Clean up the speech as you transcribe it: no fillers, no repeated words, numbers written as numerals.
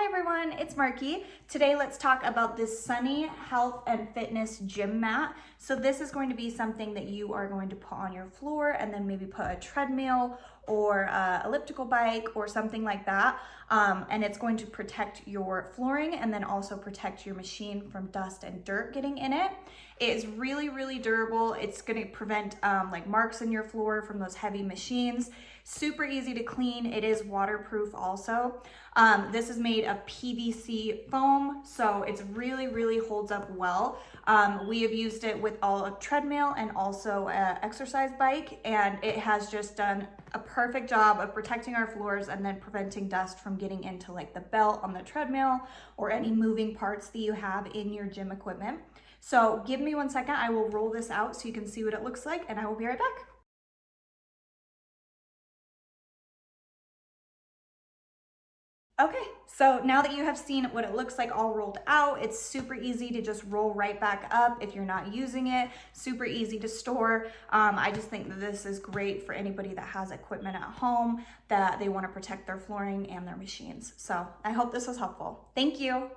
everyone, it's Marky. Today let's talk about this Sunny Health and Fitness Gym Mat. So this is going to be something that you are going to put on your floor and then maybe put a treadmill or elliptical bike or something like that. And it's going to protect your flooring and then also protect your machine from dust and dirt getting in it. It is really, really durable. It's going to prevent like marks in your floor from those heavy machines. Super easy to clean. It is waterproof also. This is made of PVC foam, so it's really, really holds up well. We have used it with a treadmill and also an exercise bike, and it has just done a perfect job of protecting our floors and then preventing dust from getting into like the belt on the treadmill or any moving parts that you have in your gym equipment. So give me 1 second, I will roll this out so you can see what it looks like, and I will be right back. Okay, so now that you have seen what it looks like all rolled out, it's super easy to just roll right back up if you're not using it, super easy to store. I just think that this is great for anybody that has equipment at home that they want to protect their flooring and their machines. So I hope this was helpful. Thank you.